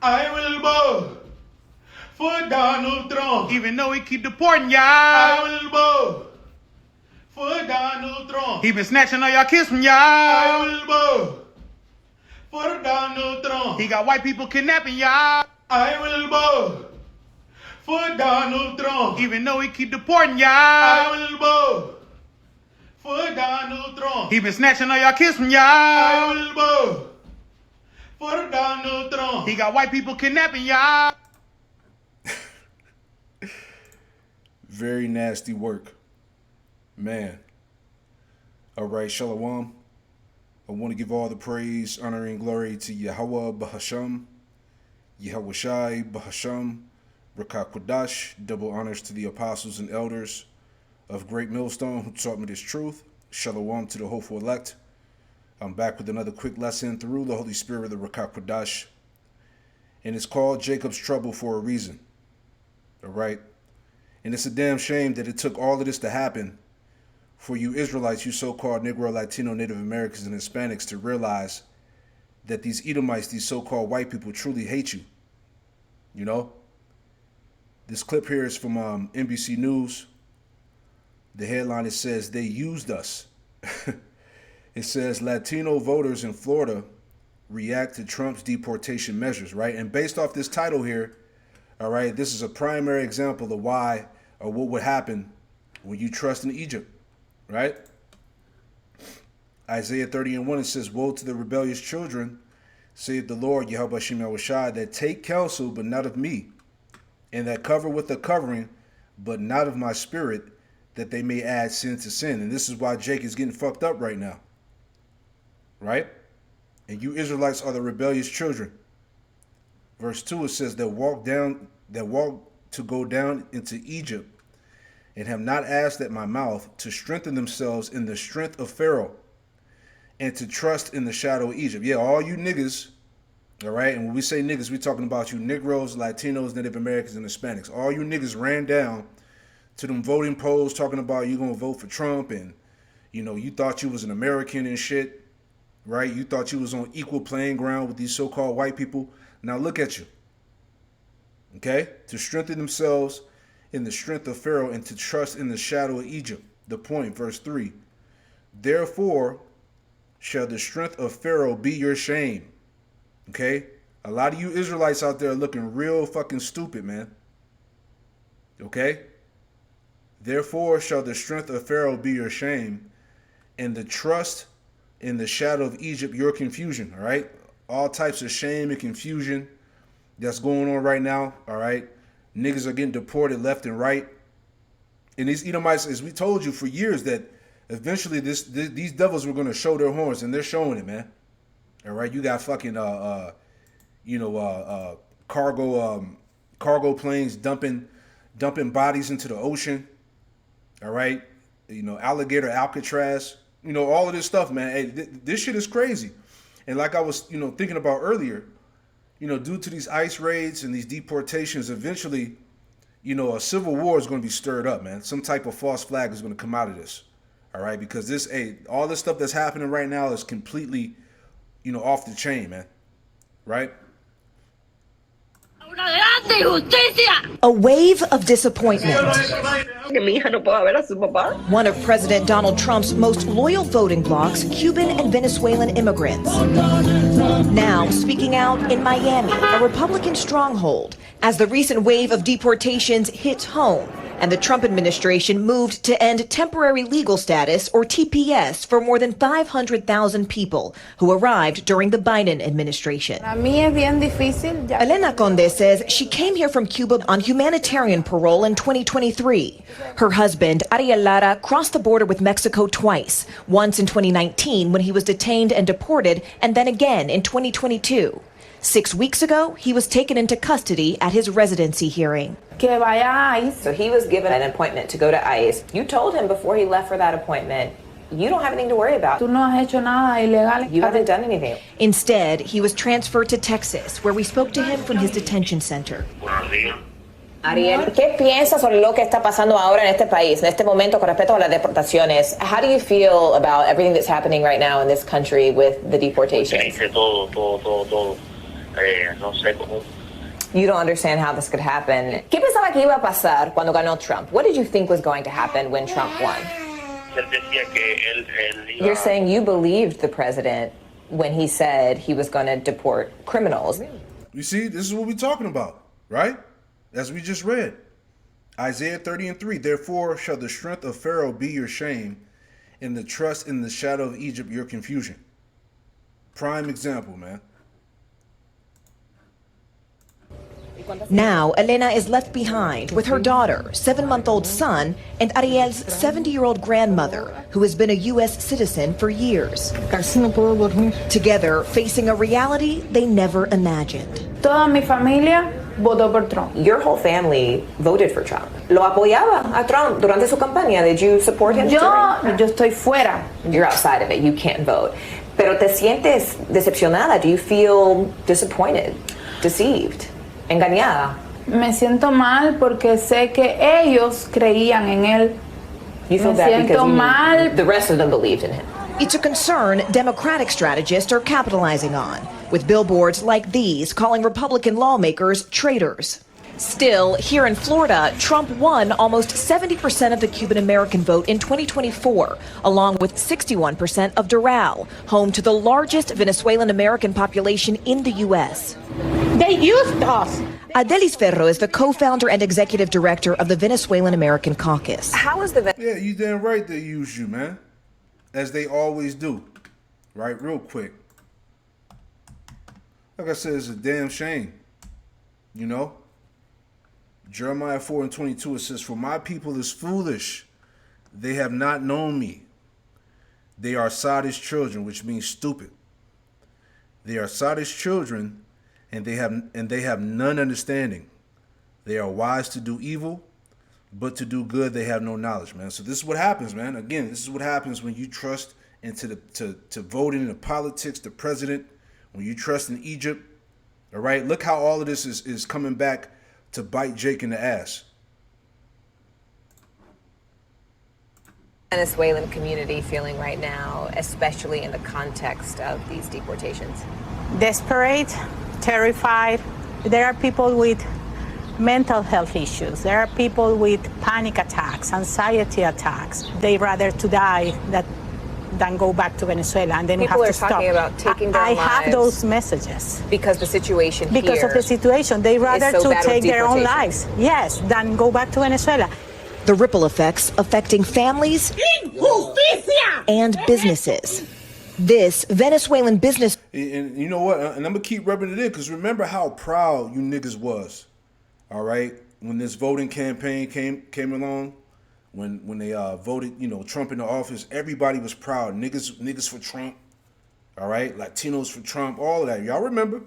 I will vote for Donald Trump. Even though he keep deporting y'all. I will vote for Donald Trump. He been snatching all y'all kids from y'all. I will vote for Donald Trump. He got white people kidnapping y'all. I will vote for Donald Trump. Even though he keep deporting y'all. I will vote for Donald Trump. He been snatching all y'all kids from y'all. I will vote for Donald Trump. He got white people kidnapping y'all. Very nasty work. Man. All right, Shalom. I want to give all the praise, honor, and glory to Yahweh Bahasham, Yahweh Shai Bahasham, Rakah Kodash. Double honors to the apostles and elders of Great Millstone who taught me this truth. Shalom to the hopeful elect. I'm back with another quick lesson through the Holy Spirit of the Rakah Kodash. And it's called Jacob's Trouble for a reason. All right? And it's a damn shame that it took all of this to happen for you Israelites, you so-called Negro, Latino, Native Americans, and Hispanics to realize that these Edomites, these so-called white people, truly hate you. You know? This clip here is from NBC News. The headline, it says, they used us. It says, Latino voters in Florida react to Trump's deportation measures, right? And based off this title here, all right, this is a primary example of why or what would happen when you trust in Egypt, right? Isaiah 30:1, it says, woe to the rebellious children, saith the Lord, Yahweh Shem Yahushua, that take counsel, but not of me, and that cover with a covering, but not of my spirit, that they may add sin to sin. And this is why Jake is getting fucked up right now, right? And you Israelites are the rebellious children. Verse 2, it says, that walk to go down into Egypt, and have not asked at my mouth, to strengthen themselves in the strength of Pharaoh, and to trust in the shadow of Egypt. Yeah, all you niggas, all right? And when we say niggas, we're talking about you Negroes, Latinos, Native Americans, and Hispanics. All you niggas ran down to them voting polls talking about you gonna vote for Trump, and, you know, you thought you was an American and shit, right? You thought you was on equal playing ground with these so-called white people. Now look at you, okay? To strengthen themselves in the strength of Pharaoh, and to trust in the shadow of Egypt. The point, verse 3. Therefore shall the strength of Pharaoh be your shame. Okay? A lot of you Israelites out there are looking real fucking stupid, man. Okay? Therefore shall the strength of Pharaoh be your shame, and the trust in the shadow of Egypt your confusion. All right? All types of shame and confusion that's going on right now. All right? Niggas are getting deported left and right. And these Edomites, as we told you for years, that eventually these devils were going to show their horns, and they're showing it, man. All right, you got fucking cargo planes dumping bodies into the ocean. All right, you know, alligator Alcatraz, you know, all of this stuff, man. Hey, this shit is crazy. And like I was, you know, thinking about earlier, you know, due to these ICE raids and these deportations, eventually, you know, a civil war is going to be stirred up, man. Some type of false flag is going to come out of this. All right, because this, all this stuff that's happening right now is completely, you know, off the chain, man. Right? A wave of disappointment. One of President Donald Trump's most loyal voting blocs, Cuban and Venezuelan immigrants. Now speaking out in Miami, a Republican stronghold, as the recent wave of deportations hits home and the Trump administration moved to end temporary legal status, or TPS, for more than 500,000 people who arrived during the Biden administration. Elena Conde says she came here from Cuba on humanitarian parole in 2023. Her husband, Ariel Lara, crossed the border with Mexico twice, once in 2019 when he was detained and deported, and then again in 2022. 6 weeks ago, he was taken into custody at his residency hearing. So he was given an appointment to go to ICE. You told him before he left for that appointment, you don't have anything to worry about. You haven't done anything. Instead, he was transferred to Texas, where we spoke to him from his detention center. Ariel, ¿qué piensas sobre lo que está pasando ahora en este país, en este momento con respecto a las deportaciones? How do you feel about everything that's happening right now in this country with the deportations? No sé cómo. You don't understand how this could happen. ¿Qué pensaba que iba a pasar cuando ganó Trump? What did you think was going to happen when Trump won? Él decía que él iba. You're saying you believed the president when he said he was going to deport criminals. You see, this is what we're talking about, right? As we just read. Isaiah 30:3, therefore shall the strength of Pharaoh be your shame, and the trust in the shadow of Egypt your confusion. Prime example, man. Now, Elena is left behind with her daughter, 7-month-old son, and Ariel's 70-year-old grandmother, who has been a U.S. citizen for years. Together, facing a reality they never imagined. Toda mi familia votó por Trump. Your whole family voted for Trump. Lo apoyaba a Trump durante su campaña. Did you support him? Yo estoy fuera. You're outside of it. You can't vote. Pero te sientes decepcionada. Do you feel disappointed, deceived, engañada? Me siento mal porque sé que ellos creían en él. You feel Me bad siento because mal. the rest of them believed in him. It's a concern Democratic strategists are capitalizing on, with billboards like these calling Republican lawmakers traitors. Still, here in Florida, Trump won almost 70% of the Cuban-American vote in 2024, along with 61% of Doral, home to the largest Venezuelan-American population in the U.S. They used us. Adelis Ferro is the co-founder and executive director of the Venezuelan-American Caucus. How is the Yeah, you damn right they use you, man. As they always do. Right? Real quick. Like I said, it's a damn shame. You know? Jeremiah 4:22, it says, for my people is foolish. They have not known me. They are sottish children, which means stupid. They are sottish children, and they have none understanding. They are wise to do evil, but to do good they have no knowledge, man. So this is what happens, man. Again, this is what happens when you trust into to voting in the politics, the president, when you trust in Egypt. All right, look how all of this is coming back to bite Jake in the ass. Venezuelan community feeling right now, especially in the context of these deportations? Desperate, terrified. There are people with mental health issues. There are people with panic attacks, anxiety attacks. They rather to die than go back to Venezuela, and then People we have are to stop. talking about taking their I lives have those messages. because the situation Because here of the situation, they rather so to bad with take their own deportation. lives, yes, than go back to Venezuela. The ripple effects affecting families and businesses. This Venezuelan business. And you know what? And I'm gonna keep rubbing it in, because remember how proud you niggas was. All right, when this voting campaign came along, when they voted, Trump into office, everybody was proud. Niggas for Trump. All right, Latinos for Trump, all of that. Y'all remember?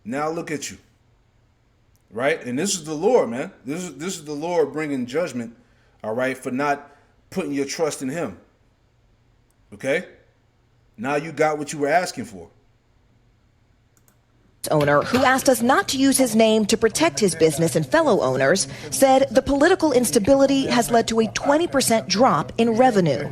Now look at you. Right, and this is the Lord, man. This is the Lord bringing judgment. All right, for not putting your trust in Him. Okay, now you got what you were asking for. Owner, who asked us not to use his name to protect his business and fellow owners, said the political instability has led to a 20% drop in revenue.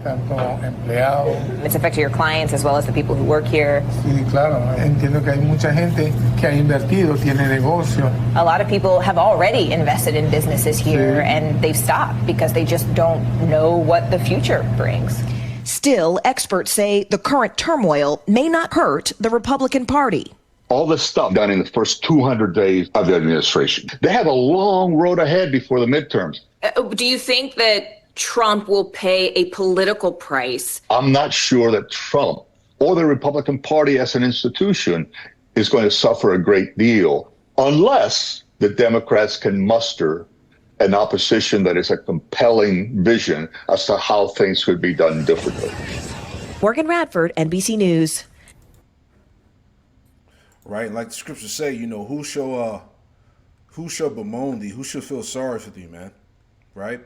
It's affected your clients as well as the people who work here. Sí, claro. Entiendo que hay mucha gente que ha invertido, tiene negocio. A lot of people have already invested in businesses here and they've stopped because they just don't know what the future brings. Still, experts say the current turmoil may not hurt the Republican Party. All this stuff done in the first 200 days of the administration. They have a long road ahead before the midterms. Do you think that Trump will pay a political price? I'm not sure that Trump or the Republican Party as an institution is going to suffer a great deal unless the Democrats can muster an opposition that is a compelling vision as to how things could be done differently. Morgan Radford, NBC News. Right, like the scriptures say, who shall bemoan thee? Who shall feel sorry for thee, man? Right?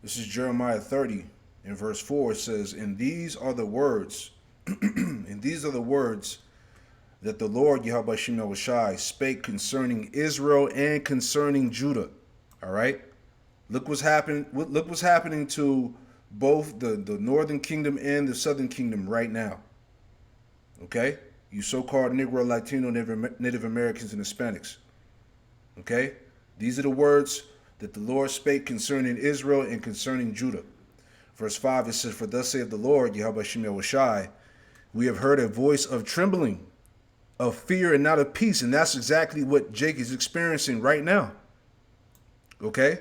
This is Jeremiah 30 in verse 4. It says, and these are the words, and these are the words that the Lord Yahweh Shai spake concerning Israel and concerning Judah. All right? Look what's happening to both the northern kingdom and the southern kingdom right now. Okay? You so-called Negro, Latino, Native Americans, and Hispanics. Okay? These are the words that the Lord spake concerning Israel and concerning Judah. Verse 5, it says, for thus saith the Lord, Yahweh Shem Shai, we have heard a voice of trembling, of fear and not of peace. And that's exactly what Jake is experiencing right now. Okay?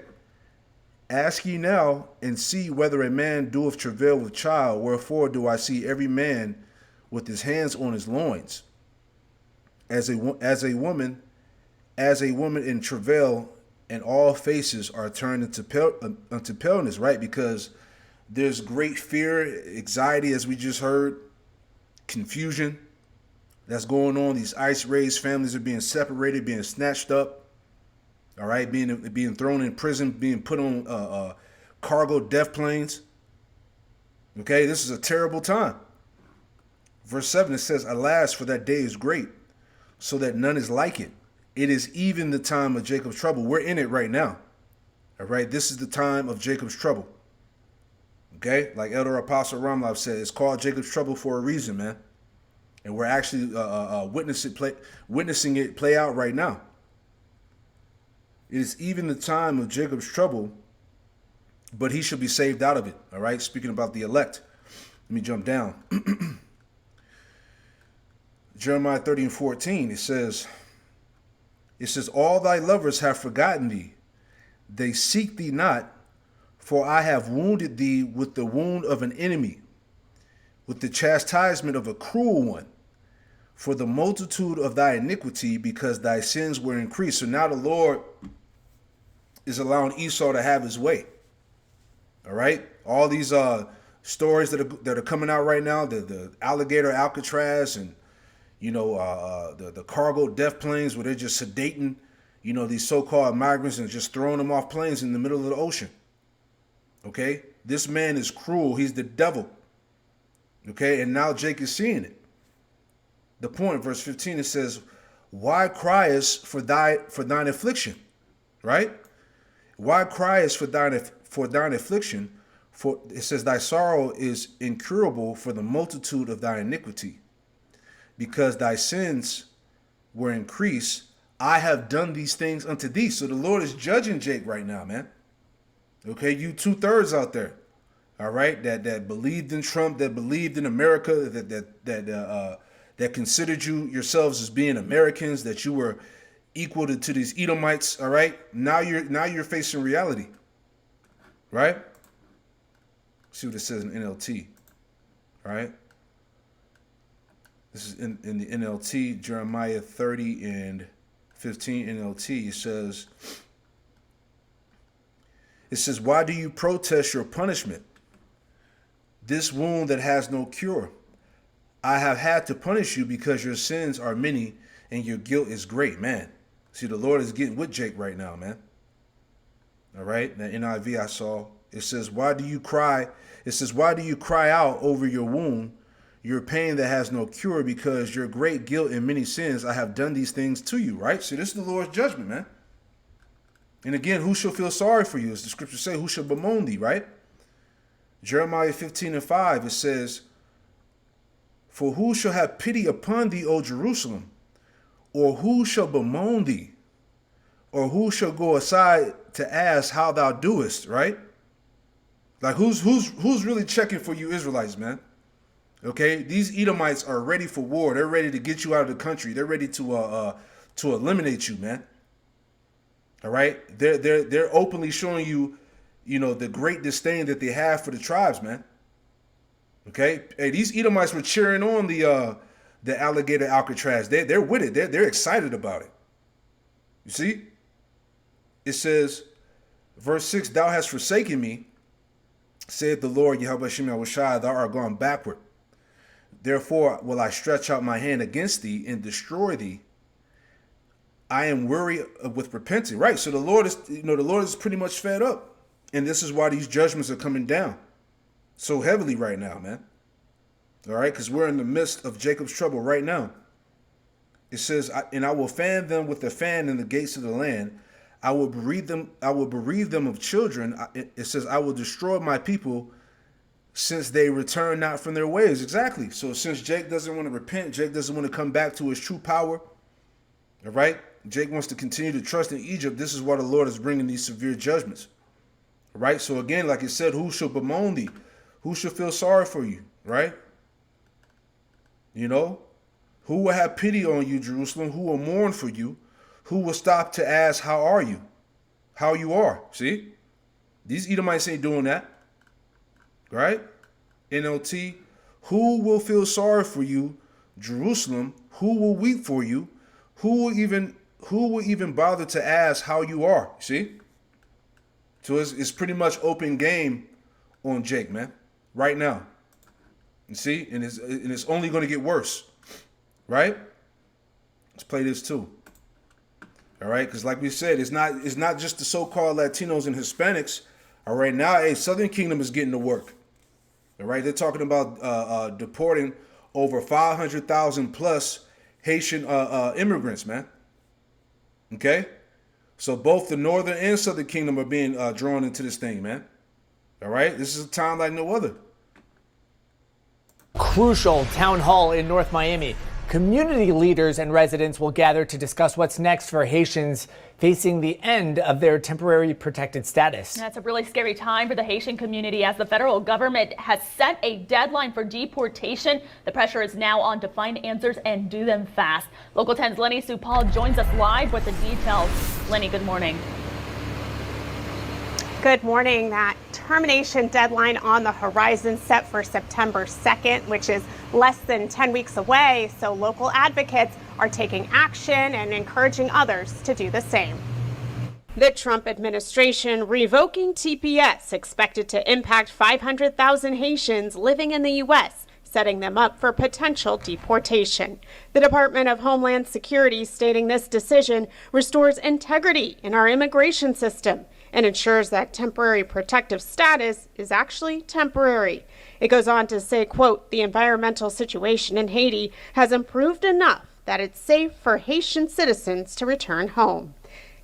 Ask ye now and see whether a man doeth travail with child. Wherefore do I see every man with his hands on his loins, as a woman in travail, and all faces are turned unto paleness, right? Because there's great fear, anxiety, as we just heard, confusion that's going on. These ICE raids, families are being separated, being snatched up, all right, being thrown in prison, being put on cargo death planes. Okay, this is a terrible time. Verse 7, it says, alas, for that day is great, so that none is like it. It is even the time of Jacob's trouble. We're in it right now. All right, this is the time of Jacob's trouble. Okay, like Elder Apostle Ramlav said, it's called Jacob's trouble for a reason, man. And we're actually witnessing it play out right now. It is even the time of Jacob's trouble, but he shall be saved out of it. All right, speaking about the elect. Let me jump down. Jeremiah 30:14, it says, all thy lovers have forgotten thee. They seek thee not, for I have wounded thee with the wound of an enemy, with the chastisement of a cruel one, for the multitude of thy iniquity, because thy sins were increased. So now the Lord is allowing Esau to have his way. All right? All these stories that are coming out right now, the alligator Alcatraz, and the cargo death planes where they're just sedating, these so-called migrants and just throwing them off planes in the middle of the ocean. Okay? This man is cruel. He's the devil. Okay? And now Jake is seeing it. The point, verse 15, it says, why criest for thine affliction? Right? Why criest for thine affliction? For it says, thy sorrow is incurable for the multitude of thy iniquity. Because thy sins were increased, I have done these things unto thee. So the Lord is judging Jake right now, man. Okay, you 2/3 out there, all right, that believed in Trump, that believed in America, that considered yourselves as being Americans, that you were equal to these Edomites, all right. Now you're facing reality, right? See what it says in NLT, all right. This is in the NLT, Jeremiah 30:15 NLT. It says, why do you protest your punishment? This wound that has no cure. I have had to punish you because your sins are many and your guilt is great. Man, see, the Lord is getting with Jake right now, man. All right, that NIV I saw, it says, why do you cry? It says, why do you cry out over your wound, your pain that has no cure, because your great guilt and many sins, I have done these things to you, right? See, this is the Lord's judgment, man. And again, who shall feel sorry for you? As the scriptures say, who shall bemoan thee, right? Jeremiah 15:5, it says, for who shall have pity upon thee, O Jerusalem? Or who shall bemoan thee? Or who shall go aside to ask how thou doest, right? Like who's really checking for you Israelites, man? Okay, these Edomites are ready for war. They're ready to get you out of the country. They're ready to eliminate you, man. All right, they're openly showing you, the great disdain that they have for the tribes, man. Okay, hey, these Edomites were cheering on the alligator Alcatraz. They're with it. They're excited about it. You see, it says, verse 6: Thou hast forsaken me, saith the Lord Yahweh Shem Yahushai, thou art gone backward. Therefore will I stretch out my hand against thee and destroy thee. I am weary with repenting. Right. So the Lord is pretty much fed up. And this is why these judgments are coming down so heavily right now, man. All right. Because we're in the midst of Jacob's trouble right now. It says, and I will fan them with a fan in the gates of the land. I will bereave them of children. It says, I will destroy my people since they return not from their ways. Exactly. So since Jake doesn't want to repent, Jake doesn't want to come back to his true power, all right? Jake wants to continue to trust in Egypt. This is why the Lord is bringing these severe judgments, all right? So again, like it said, who shall bemoan thee? Who shall feel sorry for you, right? You know, who will have pity on you, Jerusalem? Who will mourn for you? Who will stop to ask, how are you? How you are, see? These Edomites ain't doing that, right? NLT, who will feel sorry for you, Jerusalem? Who will weep for you? Who will even bother to ask how you are, see? So it's pretty much open game on Jake, man, right now. You see, and it's only going to get worse, right? Let's play this too. All right, because like we said, it's not just the so-called Latinos and Hispanics. All right, now, hey, Southern Kingdom is getting to work. All right, they're talking about deporting over 500,000 plus Haitian immigrants, man. Okay, so both the Northern and Southern Kingdom are being drawn into this thing, man. All right, this is a time like no other. Crucial town hall in North Miami. Community leaders and residents will gather to discuss what's next for Haitians facing the end of their temporary protected status. That's a really scary time for the Haitian community as the federal government has set a deadline for deportation. The pressure is now on to find answers and do them fast. Local 10's Lenny Supal joins us live with the details. Lenny, good morning. Good morning. That termination deadline on the horizon set for September 2nd, which is less than 10 weeks away. So local advocates are taking action and encouraging others to do the same. The Trump administration revoking TPS expected to impact 500,000 Haitians living in the U.S., setting them up for potential deportation. The Department of Homeland Security stating this decision restores integrity in our immigration system and ensures that temporary protective status is actually temporary. It goes on to say, quote, the environmental situation in Haiti has improved enough that it's safe for Haitian citizens to return home.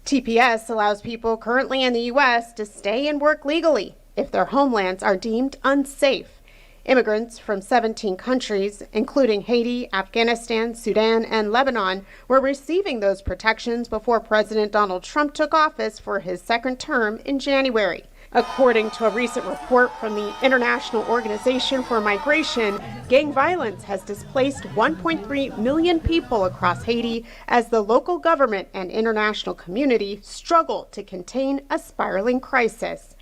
TPS allows people currently in the U.S. to stay and work legally if their homelands are deemed unsafe. Immigrants from 17 countries, including Haiti, Afghanistan, Sudan, and Lebanon, were receiving those protections before President Donald Trump took office for his second term in January. According to a recent report from the International Organization for Migration, gang violence has displaced 1.3 million people across Haiti as the local government and international community struggle to contain a spiraling crisis.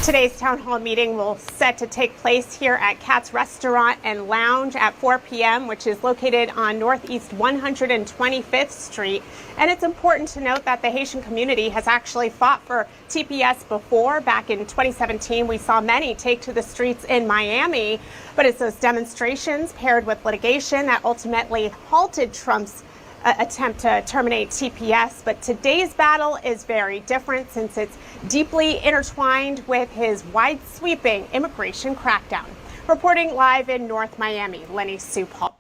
Today's town hall meeting will set to take place here at Kat's Restaurant and Lounge at 4 p.m., which is located on Northeast 125th Street. And it's important to note that the Haitian community has actually fought for TPS before. Back in 2017, we saw many take to the streets in Miami. But it's those demonstrations paired with litigation that ultimately halted Trump's attempt to terminate TPS, but today's battle is very different since it's deeply intertwined with his wide-sweeping immigration crackdown. Reporting live in North Miami, Lenny Supal.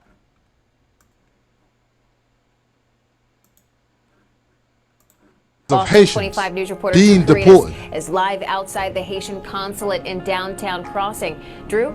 Of Haitians 25 News reporter being Drew deported is live outside the Haitian consulate in downtown Crossing. Drew?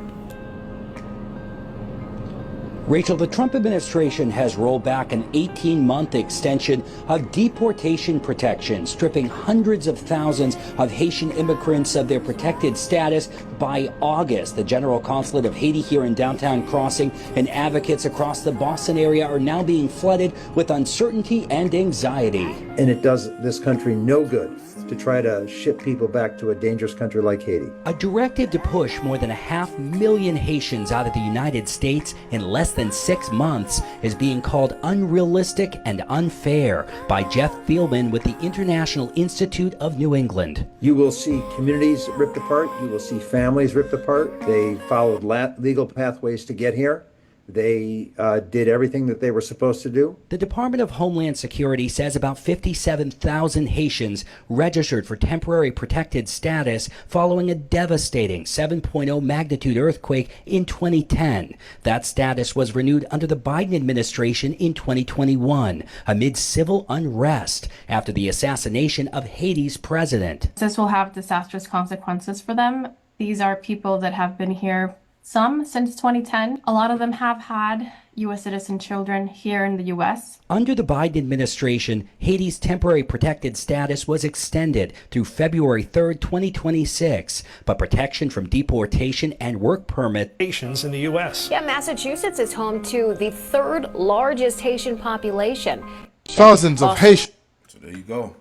Rachel, the Trump administration has rolled back an 18-month extension of deportation protection, stripping hundreds of thousands of Haitian immigrants of their protected status by August. The General Consulate of Haiti here in downtown Crossing and advocates across the Boston area are now being flooded with uncertainty and anxiety. And it does this country no good to try to ship people back to a dangerous country like Haiti. A directive to push more than 500,000 Haitians out of the United States in less than 6 months is being called unrealistic and unfair by Jeff Fieldman with the International Institute of New England. You will see communities ripped apart. You will see families ripped apart. They followed legal pathways to get here. They did everything that they were supposed to do. The Department of Homeland Security says about 57,000 Haitians registered for temporary protected status following a devastating 7.0 magnitude earthquake in 2010. That status was renewed under the Biden administration in 2021 amid civil unrest after the assassination of Haiti's president. This will have disastrous consequences for them. These are people that have been here, some since 2010. A lot of them have had U.S. citizen children here in the U.S. Under the Biden administration, Haiti's temporary protected status was extended through February 3rd, 2026, but protection from deportation and work permits in the U.S. Yeah, Massachusetts is home to the third largest Haitian population. Thousands of Haitians. So there you go.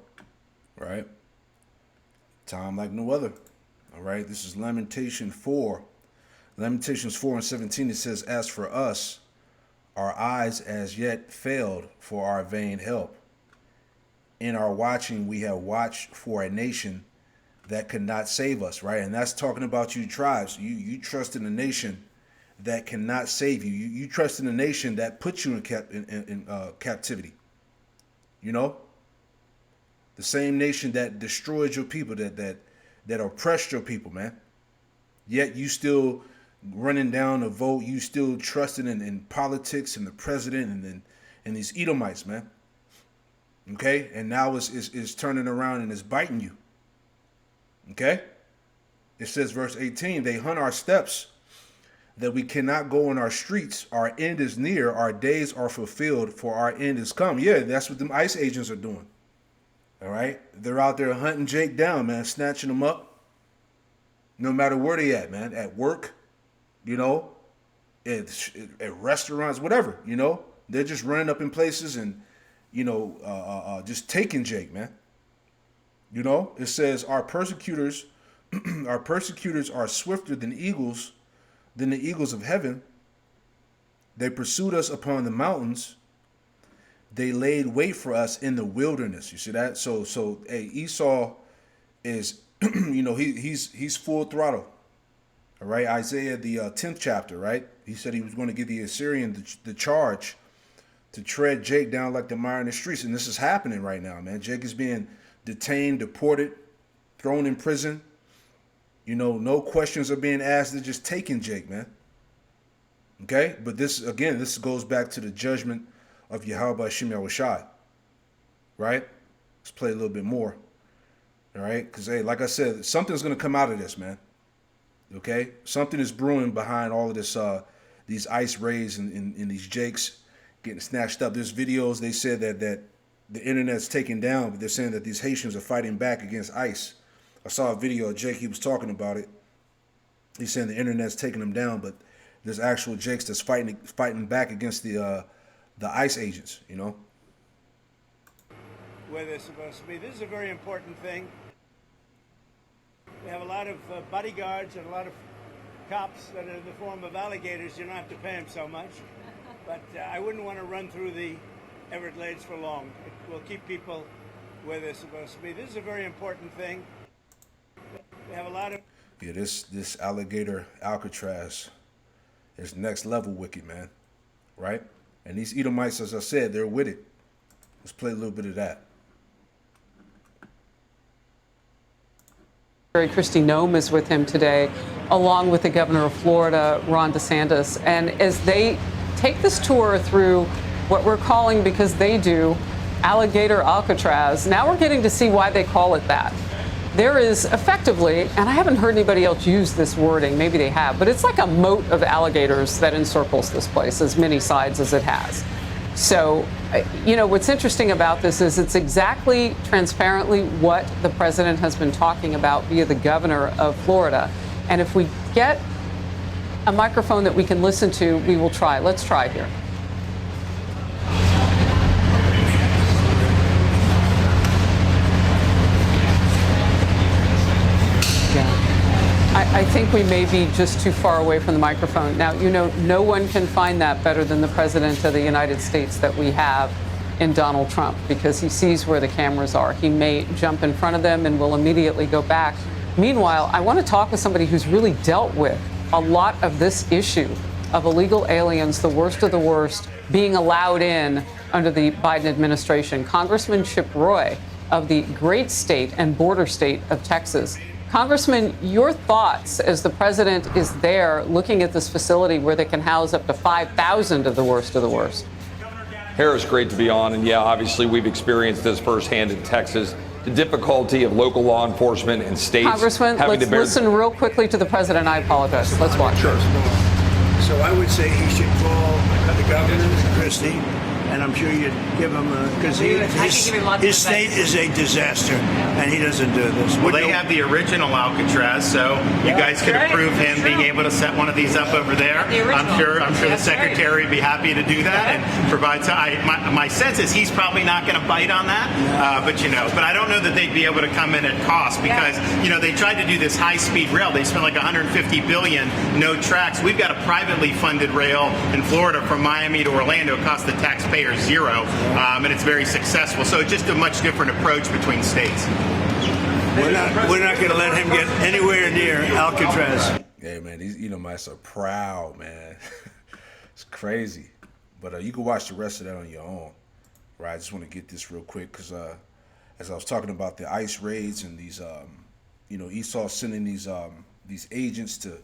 Right? Time like no other. All right? This is Lamentations 4. Lamentations 4:17, it says, "As for us, our eyes as yet failed for our vain help. In our watching, we have watched for a nation that could not save us," right? And that's talking about you tribes. You trust in a nation that cannot save you. You trust in a nation that puts you in captivity. You know? The same nation that destroyed your people, that oppressed your people, man. Yet you still running down a vote, you still trusting in politics and the president and these Edomites, man. Okay? And now it's turning around and it's biting you. Okay? It says, verse 18, "They hunt our steps, that we cannot go in our streets. Our end is near, our days are fulfilled, for our end is come." Yeah, that's what them ICE agents are doing. All right? They're out there hunting Jake down, man, snatching him up. No matter where they at, man. At work, you know, at restaurants, whatever, you know. They're just running up in places and, you know, just taking Jake, man. You know, it says, our persecutors are swifter than the eagles of heaven. They pursued us upon the mountains. They laid wait for us in the wilderness. You see that? So hey, Esau is, you know, he's full throttle. All right, Isaiah, the 10th chapter, right? He said he was going to give the Assyrian the charge to tread Jake down like the mire in the streets. And this is happening right now, man. Jake is being detained, deported, thrown in prison. You know, no questions are being asked. They're just taking Jake, man. Okay? But this goes back to the judgment of Yahweh Hashem Yahushai. Right? Let's play a little bit more. All right? Because, hey, like I said, something's going to come out of this, man. Okay? Something is brewing behind all of this, these ICE raids and these Jakes getting snatched up. There's videos, they said that the internet's taken down, but they're saying that these Haitians are fighting back against ICE. I saw a video of Jake, he was talking about it. He's saying the internet's taking them down, but there's actual Jakes that's fighting back against the ICE agents, you know? Where they're supposed to be. This is a very important thing. We have a lot of bodyguards and a lot of cops that are in the form of alligators. You don't have to pay them so much. But I wouldn't want to run through the Everglades for long. It will keep people where they're supposed to be. This is a very important thing. We have a lot of... Yeah, this alligator Alcatraz is next level wicked, man. Right? And these Edomites, as I said, they're with it. Let's play a little bit of that. Kristi Noem is with him today, along with the governor of Florida, Ron DeSantis. And as they take this tour through what we're calling, because they do, Alligator Alcatraz, now we're getting to see why they call it that. There is effectively, and I haven't heard anybody else use this wording, maybe they have, but it's like a moat of alligators that encircles this place, as many sides as it has. So, you know, what's interesting about this is it's exactly transparently what the president has been talking about via the governor of Florida. And if we get a microphone that we can listen to, we will try. Let's try here. I think we may be just too far away from the microphone. Now, you know, no one can find that better than the president of the United States that we have in Donald Trump, because he sees where the cameras are. He may jump in front of them and will immediately go back. Meanwhile, I want to talk with somebody who's really dealt with a lot of this issue of illegal aliens, the worst of the worst, being allowed in under the Biden administration. Congressman Chip Roy of the great state and border state of Texas. Congressman, your thoughts as the president is there looking at this facility where they can house up to 5,000 of the worst of the worst? Harris, great to be on. And yeah, obviously we've experienced this firsthand in Texas, the difficulty of local law enforcement and states. Congressman, let's listen real quickly to the president. I apologize. Let's watch. Sure. So I would say he should call the governor, Christie, and I'm sure you'd give him because his state is a disaster, and he doesn't do this. Well, they have the original Alcatraz, so you guys could approve him being able to set one of these up over there. I'm sure the secretary would be happy to do that and provide. My sense is he's probably not going to bite on that, but I don't know that they'd be able to come in at cost because they tried to do this high-speed rail. They spent like $150 billion, no tracks. We've got a privately funded rail in Florida from Miami to Orlando, cost the taxpayer zero, and it's very successful. So it's just a much different approach between states. We're not going to let him get anywhere near Alcatraz. Yeah, man, these Edomites are proud, man. It's crazy. But you can watch the rest of that on your own, right? I just want to get this real quick because as I was talking about the ICE raids and these, Esau sending these agents to,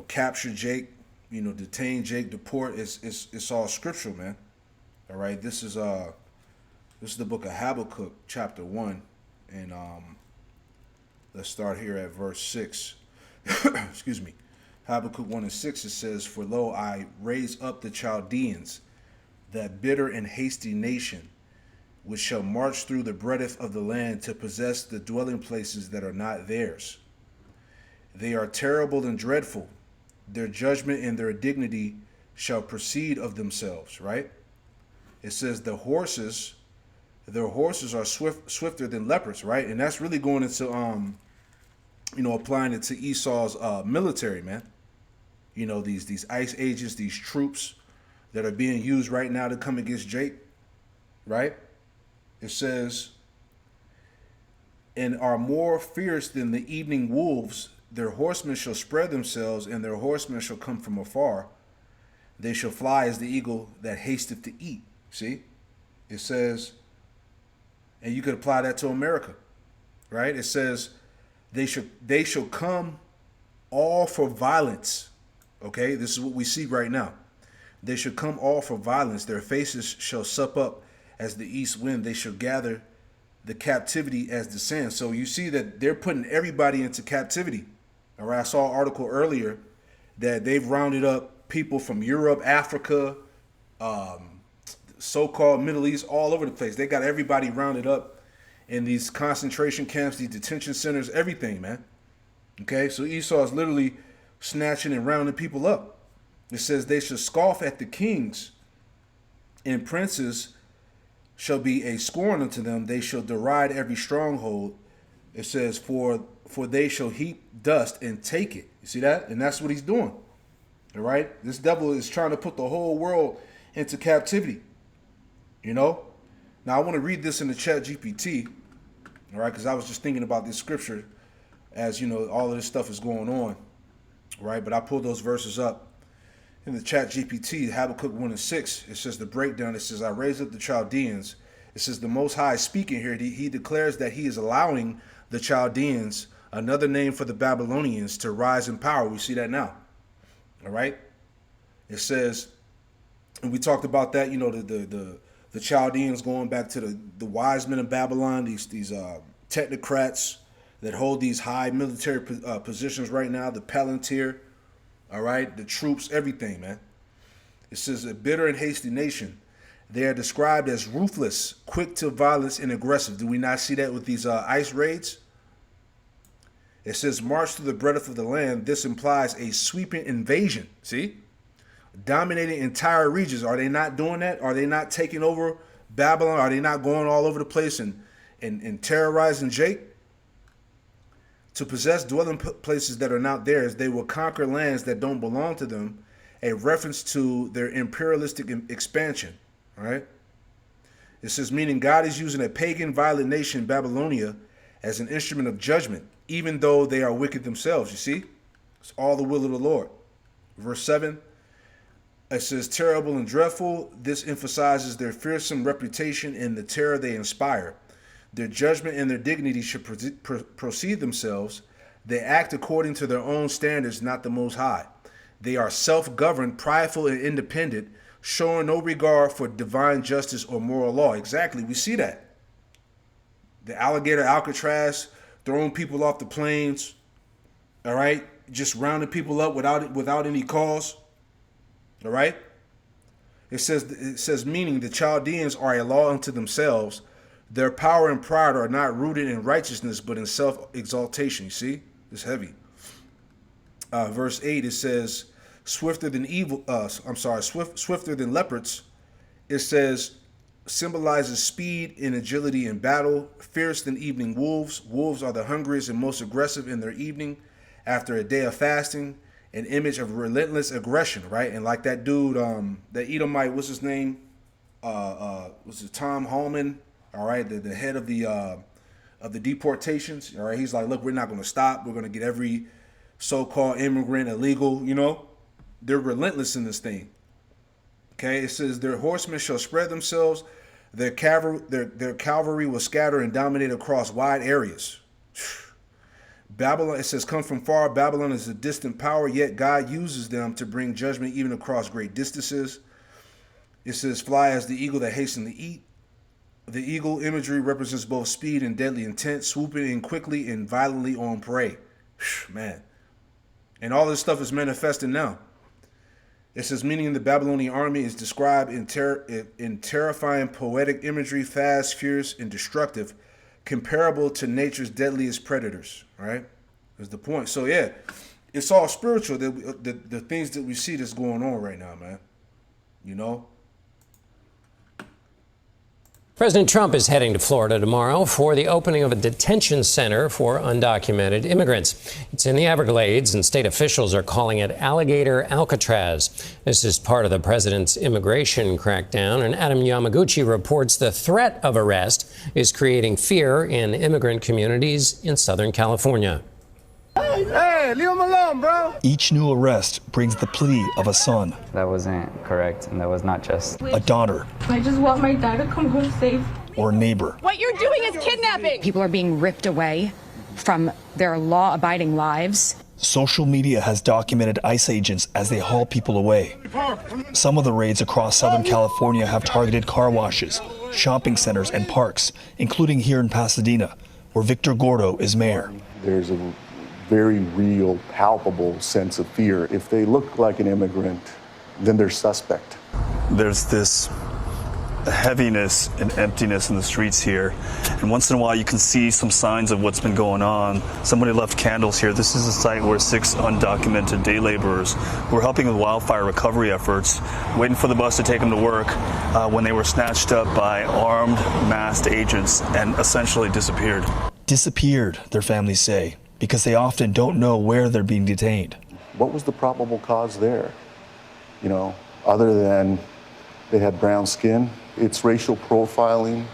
capture Jake, detain Jake, deport. It's all scriptural, man. All right, this is the book of Habakkuk, chapter 1, and let's start here at verse 6. Excuse me. Habakkuk 1 and 6, it says, "For lo, I raise up the Chaldeans, that bitter and hasty nation, which shall march through the breadth of the land to possess the dwelling places that are not theirs. They are terrible and dreadful. Their judgment and their dignity shall proceed of themselves," right? It says their horses are swifter than leopards, right? And that's really going into, applying it to Esau's military, man. These ICE agents, these troops that are being used right now to come against Jake, right? It says, "And are more fierce than the evening wolves. Their horsemen shall spread themselves, and their horsemen shall come from afar. They shall fly as the eagle that hasteth to eat." See, it says, and you could apply that to America, right? It says, they shall come all for violence. Okay, this is what we see right now. They shall come all for violence. Their faces shall sup up as the east wind. They shall gather the captivity as the sand. So you see that they're putting everybody into captivity. All right, I saw an article earlier that they've rounded up people from Europe, Africa, so-called Middle East, all over the place. They got everybody rounded up in these concentration camps, these detention centers, everything, man. Okay, so Esau is literally snatching and rounding people up. It says they shall scoff at the kings, and princes shall be a scorn unto them. They shall deride every stronghold. It says, for they shall heap dust and take it. You see that? And that's what he's doing. All right? This devil is trying to put the whole world into captivity. Now I want to read this in the chat GPT, all right, because I was just thinking about this scripture as, all of this stuff is going on, right? But I pulled those verses up in the chat GPT, Habakkuk 1 and 6. It says the breakdown, it says, "I raise up the Chaldeans." It says the Most High speaking here. He declares that he is allowing the Chaldeans, another name for the Babylonians, to rise in power. We see that now, all right? It says, and we talked about that, the Chaldeans going back to the wise men of Babylon, these technocrats that hold these high military positions right now, the Palantir, all right, the troops, everything, man. It says a bitter and hasty nation. They are described as ruthless, quick to violence, and aggressive. Do we not see that with these ICE raids? It says march through the breadth of the land. This implies a sweeping invasion. See? Dominating entire regions. Are they not doing that? Are they not taking over Babylon? Are they not going all over the place and terrorizing Jake? To possess dwelling places that are not theirs, they will conquer lands that don't belong to them, a reference to their imperialistic expansion. All right? It says, meaning God is using a pagan, violent nation, Babylonia, as an instrument of judgment, even though they are wicked themselves. You see? It's all the will of the Lord. Verse 7, It says, terrible and dreadful. This emphasizes their fearsome reputation and the terror they inspire. Their judgment and their dignity should proceed themselves. They act according to their own standards, not the Most High. They are self-governed, prideful, and independent, showing no regard for divine justice or moral law. Exactly, we see that. The alligator Alcatraz, throwing people off the planes, all right? Just rounding people up without any cause, all right? It says, meaning the Chaldeans are a law unto themselves. Their power and pride are not rooted in righteousness, but in self-exaltation. You see? It's heavy. Verse 8, it says, swifter than leopards. It says, symbolizes speed and agility in battle, fierce than evening wolves. Wolves are the hungriest and most aggressive in their evening after a day of fasting, an image of relentless aggression, right? And like that dude, that Edomite, what's his name? Was it Tom Hallman? All right, the head of the deportations. All right, he's like, look, we're not going to stop. We're going to get every so-called immigrant illegal. You know, they're relentless in this thing. Okay, it says their horsemen shall spread themselves. Their cavalry will scatter and dominate across wide areas. Babylon, it says, come from far. Babylon is a distant power, yet God uses them to bring judgment even across great distances. It says, fly as the eagle that hastens to eat. The eagle imagery represents both speed and deadly intent, swooping in quickly and violently on prey. Man. And all this stuff is manifesting now. It says, meaning the Babylonian army is described in terrifying poetic imagery, fast, fierce, and destructive, comparable to nature's deadliest predators, right? Is the point. So yeah, it's all spiritual. The things that we see that's going on right now, man. You know? President Trump is heading to Florida tomorrow for the opening of a detention center for undocumented immigrants. It's in the Everglades, and state officials are calling it Alligator Alcatraz. This is part of the president's immigration crackdown, and Adam Yamaguchi reports the threat of arrest is creating fear in immigrant communities in Southern California. Hey, leave him alone, bro. Each new arrest brings the plea of a son. That wasn't correct, and that was not just. A daughter. I just want my dad to come home safe. Or a neighbor. What you're doing is kidnapping. People are being ripped away from their law-abiding lives. Social media has documented ICE agents as they haul people away. Some of the raids across Southern California have targeted car washes, shopping centers, and parks, including here in Pasadena, where Victor Gordo is mayor. There's a very real, palpable sense of fear. If they look like an immigrant, then they're suspect. There's this heaviness and emptiness in the streets here, and once in a while you can see some signs of what's been going on. Somebody left candles here. This is a site where 6 undocumented day laborers who were helping with wildfire recovery efforts, waiting for the bus to take them to work, when they were snatched up by armed, masked agents and essentially disappeared. Disappeared, their families say, because they often don't know where they're being detained. What was the probable cause there? You know, other than they had brown skin? It's racial profiling,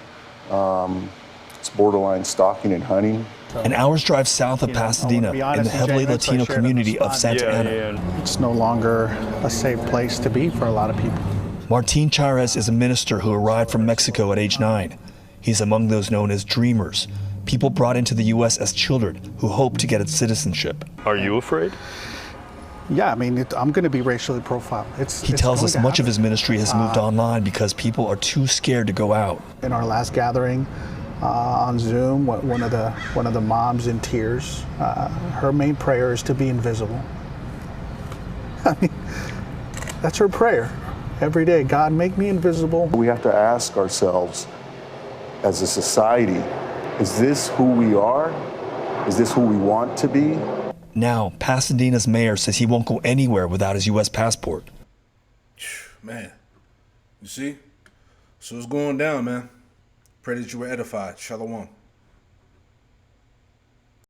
it's borderline stalking and hunting. An hour's drive south of Pasadena in the heavily Latino community of Santa Ana. It's no longer a safe place to be for a lot of people. Martin Chairez is a minister who arrived from Mexico at age 9. He's among those known as dreamers, people brought into the U.S. as children who hope to get its citizenship. Are you afraid? Yeah, I mean, I'm going to be racially profiled. He tells us much of his ministry has moved online because people are too scared to go out. In our last gathering on Zoom, one of the moms in tears, her main prayer is to be invisible. I mean, that's her prayer every day. God, make me invisible. We have to ask ourselves, as a society, is this who we are? Is this who we want to be? Now, Pasadena's mayor says he won't go anywhere without his U.S. passport. Man, you see? So it's going down, man. Pray that you were edified. Shalom.